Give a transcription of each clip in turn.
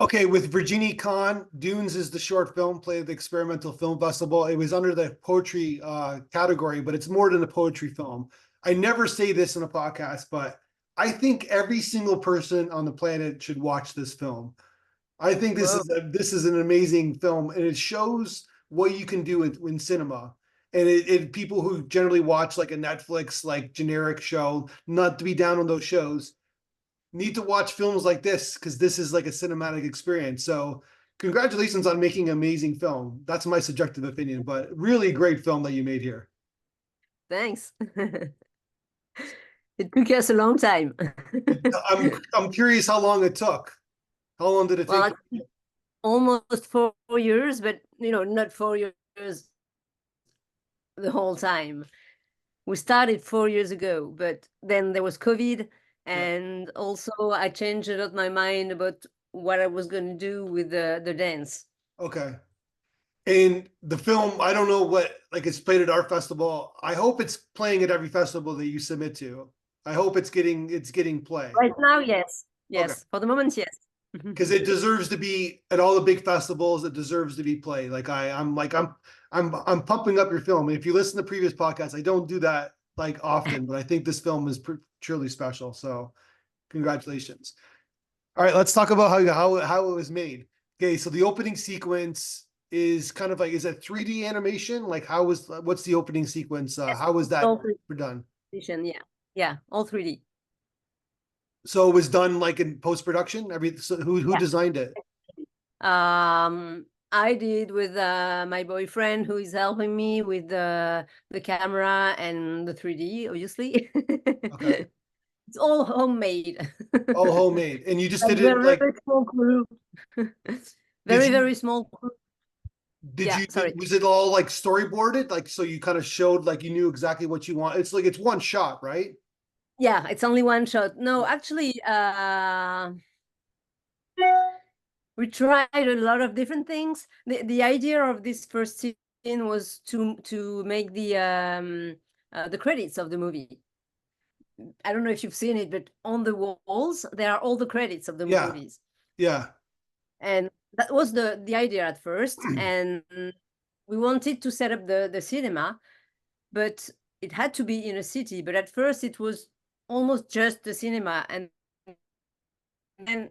Okay, with Virginie Kahn, Dunes is the short film, played at the Experimental Film Festival. It was under the poetry category, but it's more than a poetry film. I never say this in a podcast, but I think every single person on the planet should watch this film. I think Whoa. this is an amazing film, and it shows what you can do in cinema. And people who generally watch like a Netflix like generic show, not to be down on those shows, need to watch films like this because this is like a cinematic experience. So congratulations on making an amazing film. That's my subjective opinion, but really great film that you made here. Thanks. It took us a long time. I'm curious how long it took. How long did it take? Well, almost 4 years, but not 4 years the whole time. We started 4 years ago, but then there was COVID, Yeah. and also I changed a lot my mind about what I was going to do with the dance. Okay. And the film, I don't know what, like it's played at our festival. I hope it's playing at every festival that you submit to. I hope it's getting play. Right now, yes. Okay. Yes. For the moment, yes. Because it deserves to be at all the big festivals. It deserves to be played. I'm pumping up your film. And if you listen to previous podcasts, I don't do that like often, but I think this film is truly special. So congratulations. All right, let's talk about how it was made. Okay, so the opening sequence is kind of like, is it 3D animation? Like what's the opening sequence? Yes. How was that All 3D. done? Yeah. Yeah. All 3D. So it was done like in post-production? So who Yeah. designed it? I did with my boyfriend who is helping me with the camera and the 3D, obviously. Okay. It's all homemade. All homemade. And you just Like did it very, like, very small crew. did Very, you very small crew. did Yeah, you sorry. was it all like storyboarded? Like so you kind of showed like you knew exactly what you want. It's like it's one shot, right? Yeah, it's only one shot. No, actually, we tried a lot of different things. The idea of this first scene was to make the credits of the movie. I don't know if you've seen it, but on the walls there are all the credits of the Yeah. movies, Yeah. and that was the idea at first. And we wanted to set up the cinema, but it had to be in a city. But at first it was almost just the cinema, and then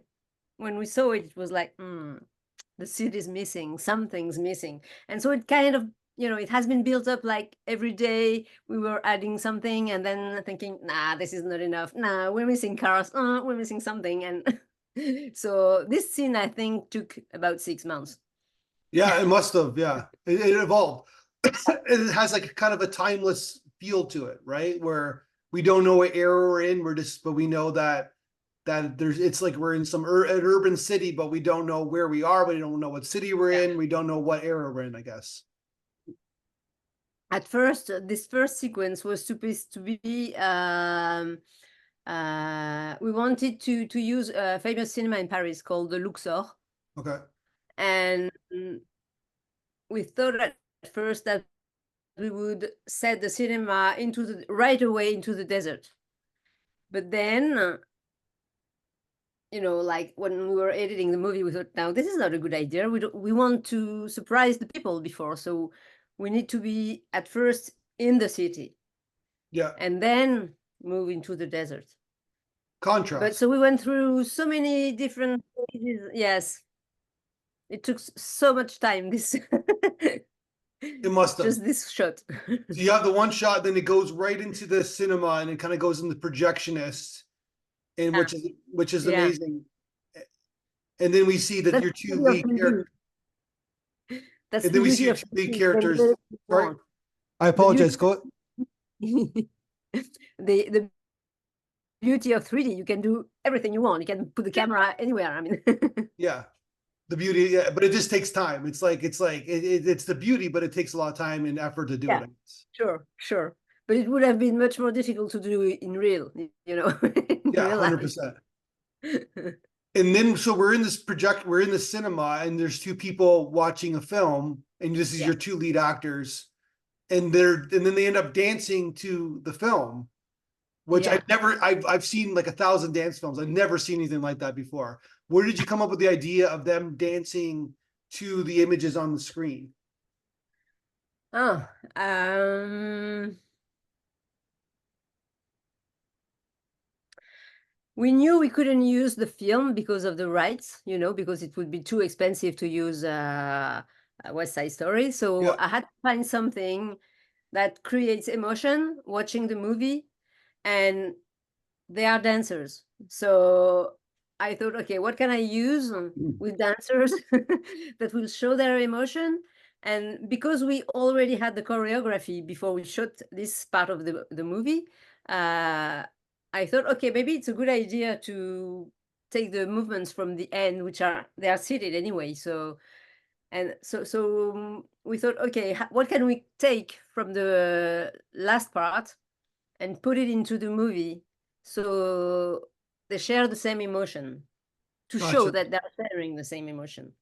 when we saw it, it was like, the city's missing, something's missing. And so it kind of, it has been built up like every day we were adding something and then thinking, nah, this is not enough. Nah, we're missing cars. We're missing something. And so this scene, I think, took about 6 months. Yeah, it must have. Yeah. It evolved. It has like kind of a timeless feel to it, right? Where we don't know what era we're in. But we know that it's like we're in an urban city, but we don't know where we are. We don't know what city we're Yeah. in. We don't know what era we're in, I guess. At first, this first sequence was supposed to be, we wanted to use a famous cinema in Paris called the Luxor. Okay. And we thought at first that we would set the cinema right away into the desert. But then, like when we were editing the movie, we thought, now this is not a good idea. We want to surprise the people before, so we need to be at first in the city. Yeah. And then move into the desert. Contrast. But so we went through so many different stages. Yes, it took so much time. This It must have. just this shot. So you have the one shot, then it goes right into the cinema, and it kind of goes in the projectionist, and Yeah. which is Yeah. amazing. And then we see that That's your the two beauty of lead 3D. characters. That's And the then we see beauty your of two lead 3D. characters. Sorry, I The apologize. Go. the beauty of 3D, you can do everything you want. You can put the camera anywhere. I mean, Yeah, the beauty. Yeah, but it just takes time. It's the beauty, but it takes a lot of time and effort to do yeah, it. sure. But it would have been much more difficult to do in real, in Yeah, real life. 100%. And then so we're in the cinema, and there's two people watching a film, and this is Yeah. your two lead actors, and then they end up dancing to the film. which Yeah. I've seen like 1,000 dance films. I've never seen anything like that before. Where did you come up with the idea of them dancing to the images on the screen? Oh, um, we knew we couldn't use the film because of the rights, because it would be too expensive to use a West Side Story. So Yeah. I had to find something that creates emotion watching the movie, and they are dancers. So I thought, okay, what can I use with dancers that will show their emotion? And because we already had the choreography before we shot this part of the movie, uh, I thought, okay, maybe it's a good idea to take the movements from the end, they are seated anyway. So we thought, okay, what can we take from the last part and put it into the movie so they share the same emotion, to show Gotcha. that they're sharing the same emotion.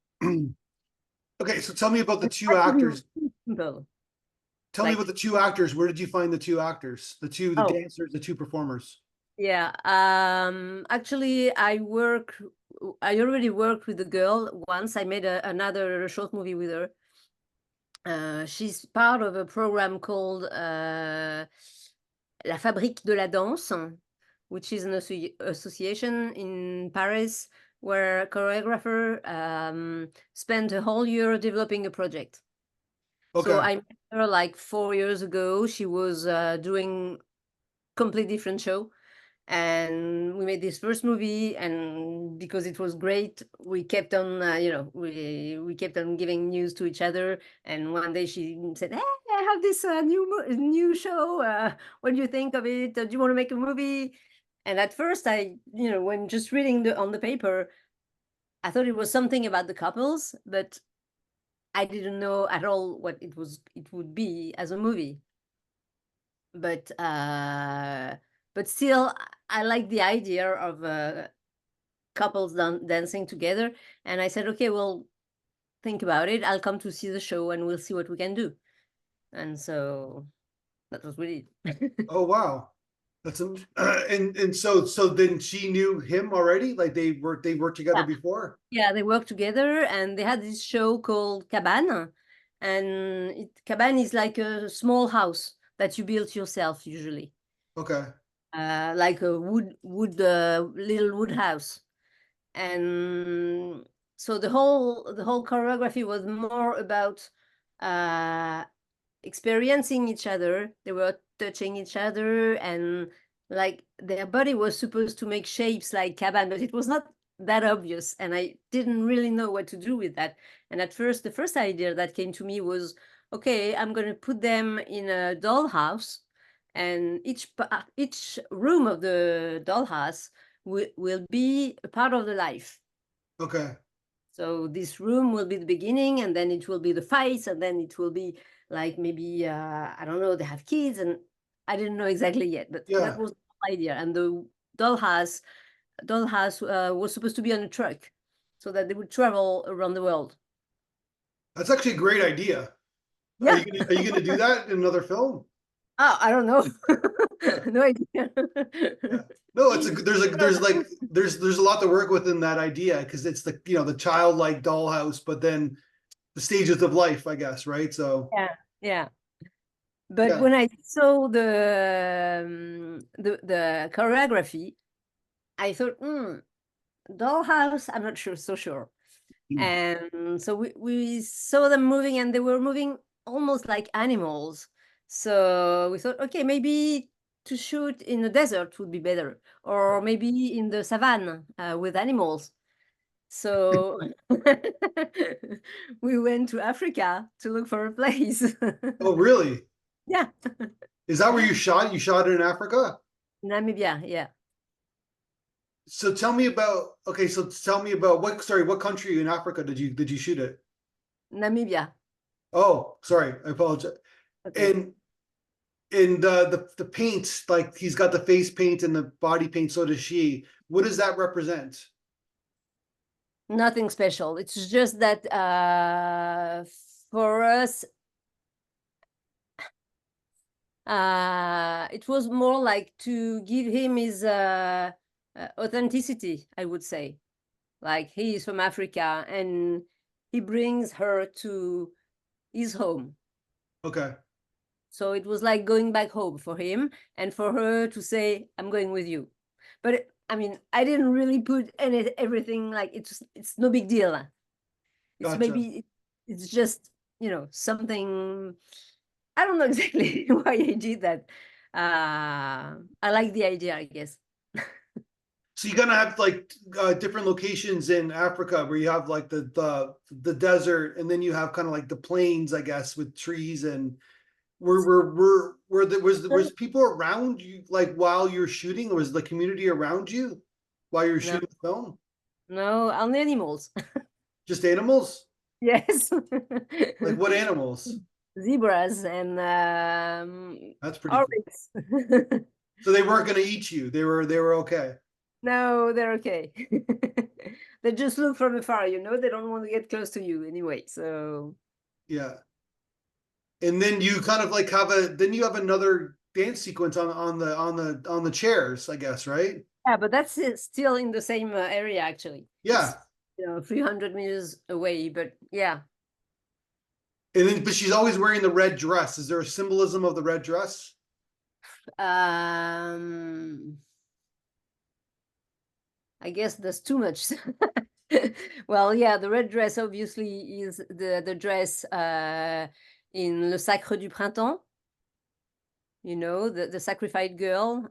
Okay, so tell me about the It two had to be actors. simple. Tell me about Like, the two actors. Where did you find the two actors? The oh, dancers, the two performers. yeah. Actually, I already worked with the girl once. I made another short movie with her. She's part of a program called La Fabrique de la Danse, which is an association in Paris where a choreographer spent a whole year developing a project. So Okay. I met her like 4 years ago. She was doing completely different show, and we made this first movie, and because it was great, we kept on we kept on giving news to each other. And one day she said, hey, I have this new show, what do you think of it? Do you want to make a movie? And at first, when just reading on the paper, I thought it was something about the couples, but I didn't know at all what it would be as a movie. But still, I like the idea of couples dancing together. And I said, okay, well, think about it. I'll come to see the show and we'll see what we can do. And so that was really Oh wow. That's and so then she knew him already? Like they worked together yeah. before? Yeah, they worked together and they had this show called Cabane. And Cabane is like a small house that you build yourself usually. Okay. Like a little wood house. And so the whole choreography was more about uh experiencing each other. They were touching each other, and like their body was supposed to make shapes like caban, but it was not that obvious, and I didn't really know what to do with that. And at first, the first idea that came to me was, okay, I'm going to put them in a dollhouse, and each room of the dollhouse will be a part of the life. Okay. So this room will be the beginning, and then it will be the fights, and then it will be like maybe I don't know. They have kids, and I didn't know exactly yet, but that Yeah. was the idea. And the dollhouse was supposed to be on a truck, so that they would travel around the world. That's actually a great idea. Are Yeah. you gonna do that in another film? Oh, I don't know. Yeah. No idea. Yeah. No, there's a lot to work with in that idea because it's the childlike dollhouse, but then the stages of life, I guess, right? So Yeah, yeah. But yeah. when I saw the choreography, I thought, dollhouse, I'm not sure, so sure. And so we saw them moving, and they were moving almost like animals. So we thought, okay, maybe to shoot in the desert would be better, or maybe in the savannah with animals. So we went to Africa to look for a place. Oh, really? Yeah, Is that where you shot? You shot it in Africa? Namibia, yeah, So tell me about okay, so tell me about what country in Africa did you shoot it? Namibia. Oh, sorry, I apologize. Okay. And the paint, like he's got the face paint and the body paint, so does she. What does that represent? Nothing special. It's just that for us, It was more like to give him his authenticity, I would say. Like he is from Africa and he brings her to his home. Okay, So it was like going back home for him and for her to say, I'm going with you. But I mean, I didn't really put everything like it's no big deal. It's gotcha. maybe it's just, something. I don't know exactly why I did that. I like the idea, I guess. So you're gonna have like different locations in Africa where you have like the desert, and then you have kind of like the plains, I guess, with trees. And was people around you like while you're shooting, or was the community around you while you're No, shooting the film? no, only animals. Just animals? Yes. Like what animals? Zebras and That's pretty cool. oryx. So they weren't gonna eat you. They were okay. No, they're okay. They just look from afar, they don't want to get close to you anyway. So Yeah. And then you kind of like then you have another dance sequence on the chairs, I guess, right? yeah, but that's still in the same area actually. It's Yeah. 300 meters away, but yeah. And then, but she's always wearing the red dress. Is there a symbolism of the red dress? Um, I guess there's too much. Well, yeah, the red dress obviously is the dress in Le Sacre du Printemps, the sacrificed girl.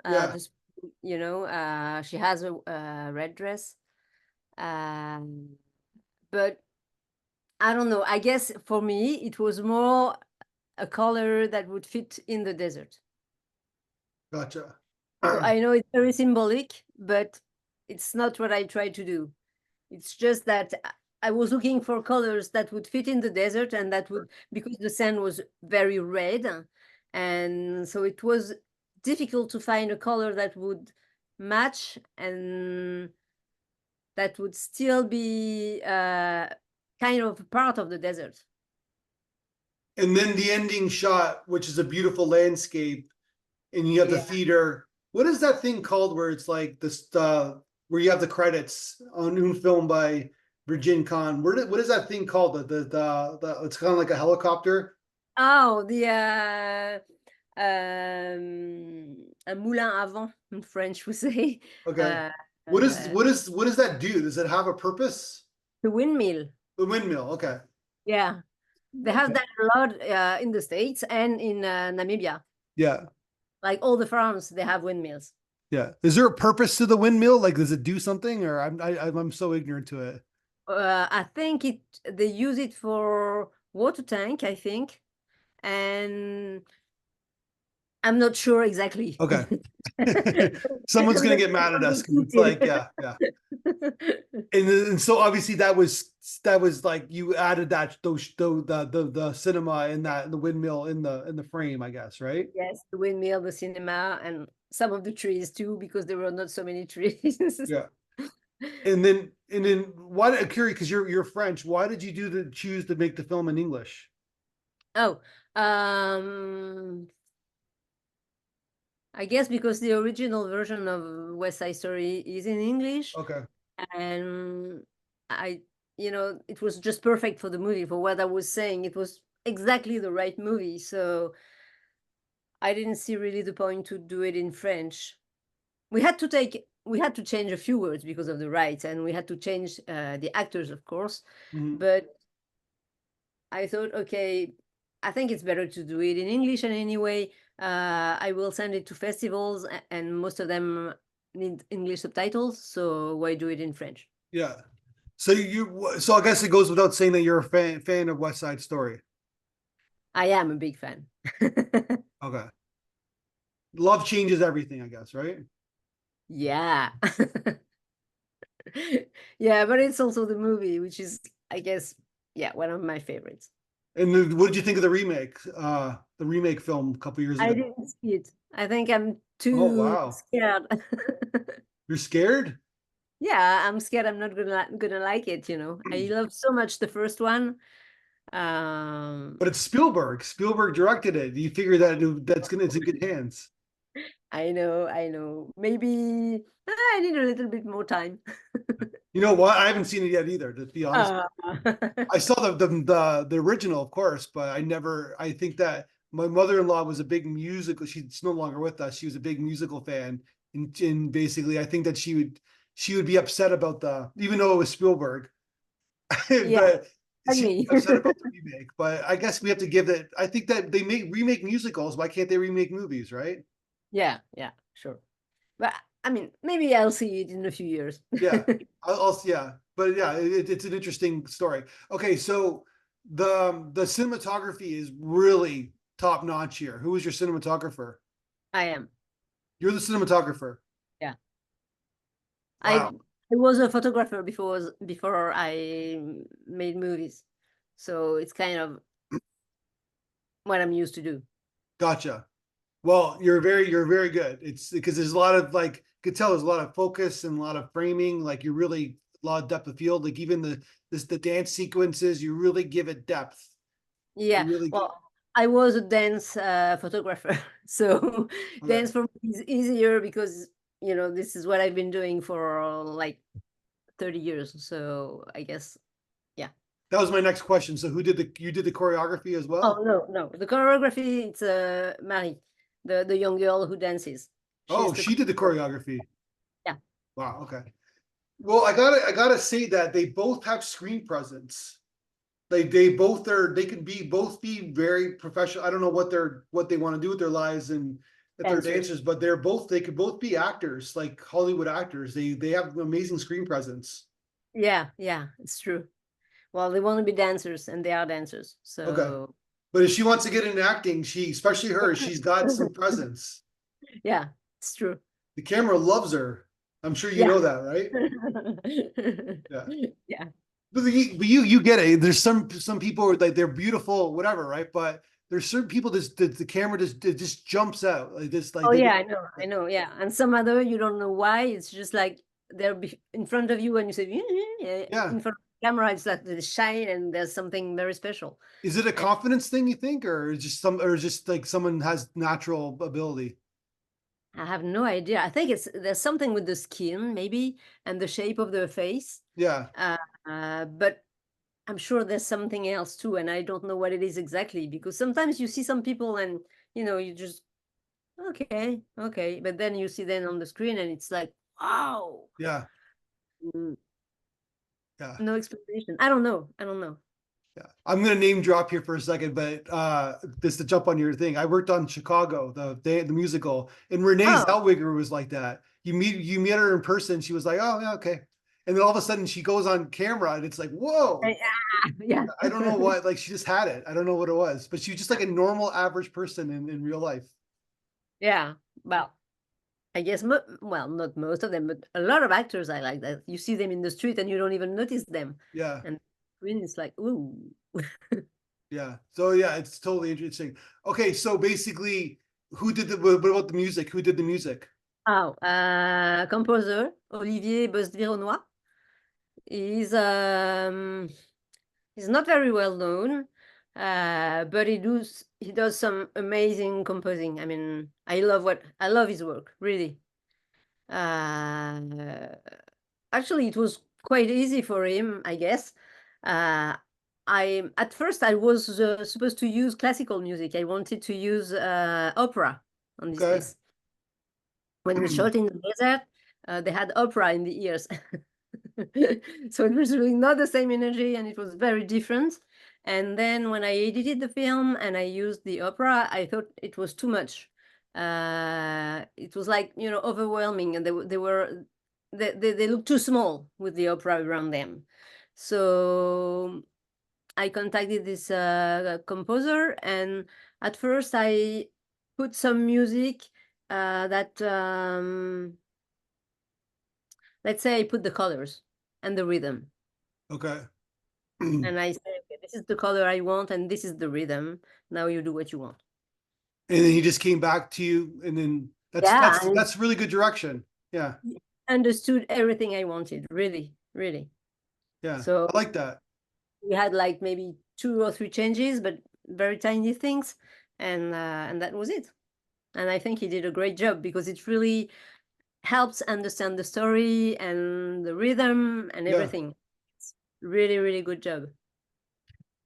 Yeah. She has a red dress. Um, but I don't know. I guess for me, it was more a color that would fit in the desert. Gotcha. So I know it's very symbolic, but it's not what I try to do. It's just that I was looking for colors that would fit in the desert and that would, because the sand was very red. And so it was difficult to find a color that would match and that would still be kind of part of the desert. And then the ending shot, which is a beautiful landscape, and you have the Yeah. theater. What is that thing called where it's like this where you have the credits on un film by Virginie Kahn? What is that thing called? The it's kind of like a helicopter. Oh, un moulin à vent in French we say. Okay. Uh, What does that do? Does it have a purpose? the windmill. The windmill. Okay. Yeah, they have Okay. that a lot in the States and in Namibia. Yeah. Like all the farms, they have windmills. Yeah. Is there a purpose to the windmill? Like, does it do something, or I'm so ignorant to it. I think they use it for water tank, I think, and I'm not sure exactly. Okay. Someone's gonna get mad at us because it's like, yeah, yeah. And so obviously that was like you added that the cinema in that the windmill in the frame, I guess, right? Yes, the windmill, the cinema, and some of the trees too, because there were not so many trees. Yeah. And then why curious because you're French, why did you choose to make the film in English? Oh, I guess because the original version of West Side Story is in English, Okay. and it was just perfect for the movie, for what I was saying. It was exactly the right movie, so I didn't see really the point to do it in French. We had to change a few words because of the rights, and we had to change the actors, of course. Mhm. But I thought, okay, I think it's better to do it in English. And anyway, I will send it to festivals, and most of them need English subtitles. So why do it in French? Yeah. So I guess it goes without saying that you're a fan of West Side Story. I am a big fan. Okay. Love changes everything, I guess, right? Yeah. Yeah, but it's also the movie, which is, I guess, yeah, one of my favorites. And what did you think of the remake film a couple years I ago? didn't see it. I think I'm Oh too wow. scared. You're scared? Yeah, I'm scared I'm not gonna like it. I love so much the first one. But it's Spielberg. Spielberg directed it. You figure that it's in good hands. I know. Maybe I need a little bit more time. You know what? I haven't seen it yet either, to be honest. Uh, I saw the original, of course, but I never. I think that my mother-in-law was a big musical. She's no longer with us. She was a big musical fan, and basically, I think that she would be upset about even though it was Spielberg, yeah, but like she'd me. be upset about the remake. But I guess we have to give it. I think that they remake musicals. Why can't they remake movies, right? Yeah, yeah, sure. But I mean, maybe I'll see it in a few years. Yeah, yeah, but yeah, it's an interesting story. Okay, so the cinematography is really top notch here. Who is your cinematographer? I am. You're the cinematographer. Yeah. I Wow, I was a photographer before I made movies. So it's kind of what I'm used to do. gotcha. Well, you're very good. It's because there's a lot of like, you could tell there's a lot of focus and a lot of framing. Like you're really a lot of depth of field. Like even the dance sequences, you really give it depth. Yeah. You really get. Well, I was a dance photographer. So Okay. dance for me is easier because, this is what I've been doing for like 30 years. So I guess, yeah. That was my next question. So you did the choreography as Oh, well? no, no. The choreography, it's Marie, the young girl who dances. Oh, She's the she did the choreographer. choreography. Yeah. Wow. Okay. Well, I gotta say that they both have screen presence. They both they can both be very professional. I don't know what they want to do with their lives and if they're Dancers. dancers, but they could both be actors, like Hollywood actors. They have amazing screen presence. Yeah, yeah, it's true. Well, they want to be dancers and they are dancers. Okay. So, But if she wants to get into acting, especially her, she's got some presence. yeah, it's true. The camera loves her. I'm sure you Yeah. know that, right? Yeah. Yeah. But you get it. There's some people are like they're beautiful, whatever, right? But there's certain people the camera just jumps out like this, like Oh, they yeah, just I know. I know. Yeah. And some other, you don't know why. It's just like in front of you and you say, yeah. in front of the camera, it's like the shine and there's something very special. Is it a And confidence thing you think, or just like someone has natural ability? I have no idea. I think there's something with the skin, maybe, and the shape of the face. Yeah, Uh, but I'm sure there's something else too, and I don't know what it is exactly because sometimes you see some people and you just okay, okay, but then you see them on the screen and it's like, wow, yeah, mm, yeah, no explanation. I don't know. I don't know. yeah. I'm gonna name drop here for a second, but just to jump on your thing, I worked on Chicago, the musical, and Renee Oh, Zellweger was like that. You meet her in person, she was like, oh yeah, okay, and then all of a sudden she goes on camera, and it's like, whoa. yeah, I don't know what, like she just had it. I don't know what it was, but she was just like a normal average person in real life. yeah. Well, I guess well, not most of them, but a lot of actors I like that. You see them in the street and you don't even notice them, Yeah, and screen is like, ooh. yeah. So yeah, it's totally interesting. Okay, so basically, what about the music? Who did the music? Oh, composer Olivier Bosvironois. He's um he's not very well known, but he does some amazing composing. I mean, I love his work, really. Uh, Actually, it was quite easy for him, I guess. Uh, at first I was supposed to use classical music. I wanted to use opera on this Okay. piece. When we shot in the desert, they had opera in the ears. So it was really not the same energy and it was very different. And then when I edited the film and I used the opera, I thought it was too much. It was like, overwhelming and they looked too small with the opera around them. So I contacted this composer and at first I put some music that let's say I put the colors and the rhythm. Okay. And And I say, okay, this is the color I want, and this is the rhythm. Now you do what you want. then he just came back to you, and then that's Yeah, that's and that's really good direction. Yeah, he understood everything I wanted, really, really. yeah. So I like that. we had like maybe 2 or 3 changes, but very tiny things, and that was it. And I think he did a great job because it really helps understand the story and the rhythm and Yeah. everything. It's really, really good job.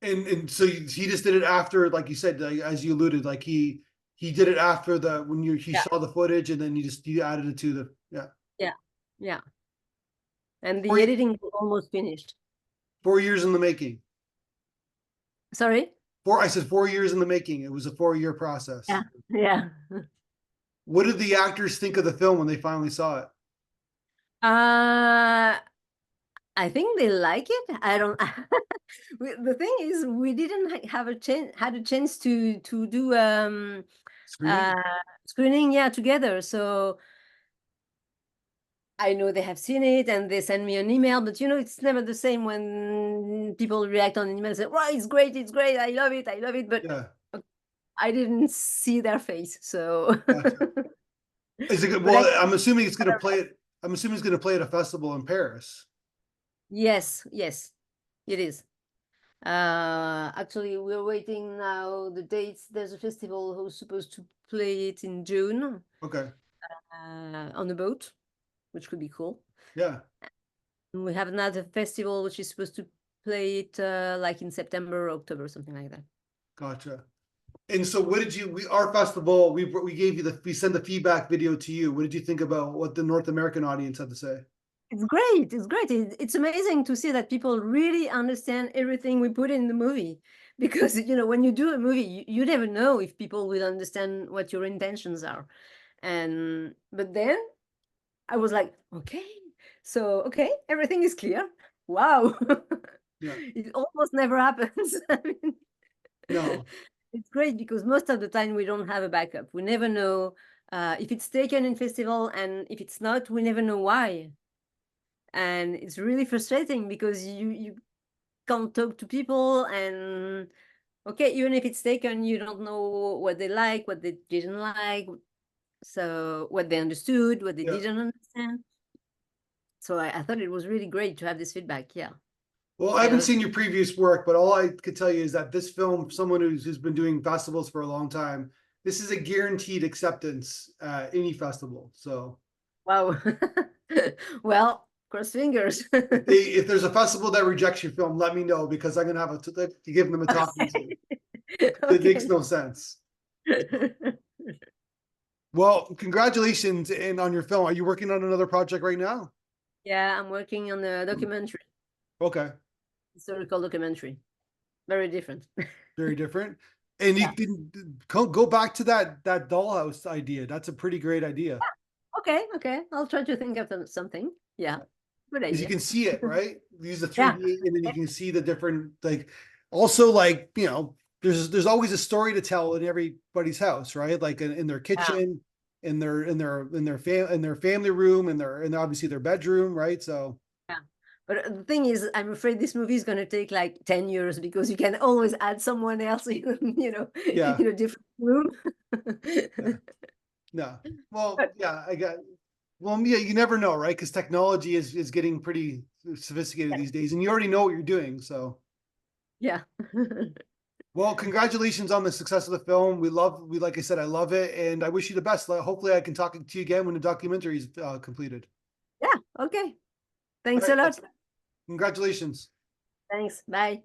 And so he just did it after, like you said, like, as you alluded, like he did it after the when he Yeah, saw the footage, and then you added it to the yeah, yeah. And four, the editing was almost finished. 4 years in the making. Sorry? I said 4 years in the making. It was a 4-year process. Yeah, yeah. What did the actors think of the film when they finally saw it? Uh, I think they like it. I don't. The thing is, we didn't have a chance had a chance to do Screening? uh screening, yeah, together. So I know they have seen it and they send me an email, but it's never the same when people react on an email and say, "Wow, it's great, I love it, I love it." But Yeah, I didn't see their face, so. gotcha. Is it good? But I Well, I'm assuming it's going to play it. I'm assuming it's going to play at a festival in Paris. yes, yes, it is. Actually, we're waiting now the dates. There's a festival who's supposed to play it in June Okay. on a boat, which could be cool. Yeah. And we have another festival which is supposed to play it like in September or October, something like that. Gotcha. And so, what did our festival? We gave you we sent the feedback video to you. What did you think about what the North American audience had to say? It's great. It's great. It's amazing to see that people really understand everything we put in the movie. Because, when you do a movie, you never know if people will understand what your intentions are. But then I was like, okay, so, okay, everything is clear. Wow. Yeah. It almost never happens. I mean, No. it's great because most of the time we don't have a backup. We never know if it's taken in festival, and if it's not, we never know why. And it's really frustrating because you can't talk to people, and okay, even if it's taken, you don't know what they like, what they didn't like, so what they understood, what they Yeah. didn't understand. So I thought it was really great to have this feedback. Yeah. Well, I I haven't love. seen your previous work, but all I could tell you is that this film, someone who's been doing festivals for a long time, this is a guaranteed acceptance at any festival. So Wow. Well, cross fingers. if there's a festival that rejects your film, let me know, because I'm gonna have to give them a talking to. It makes Okay. no sense. Well, congratulations and on your film. Are you working on another project right now? Yeah, I'm working on a documentary, Okay, historical documentary. Very different. very different. And you Yeah. can go back to that dollhouse idea. That's a pretty great idea. Okay, okay. I'll try to think of something. Yeah. Good Because you idea. can see it, right? Use the Yeah. 3D, and then you can see the different, like, also, like, there's always a story to tell in everybody's house, right? Like in their Yeah. kitchen, in their family room, and obviously their bedroom, right? So Yeah. But the thing is, I'm afraid this movie is going to take like 10 years because you can always add someone else yeah, in a different room. yeah, no. Well, But yeah, well, yeah, you never know, right? Because technology is getting pretty sophisticated these days, and you already know what you're doing. So, yeah. well, congratulations on the success of the film. Like I said, I love it, and I wish you the best. Hopefully, I can talk to you again when the documentary is completed. Yeah. Okay. All Thanks right, a lot. congratulations. Thanks. Bye.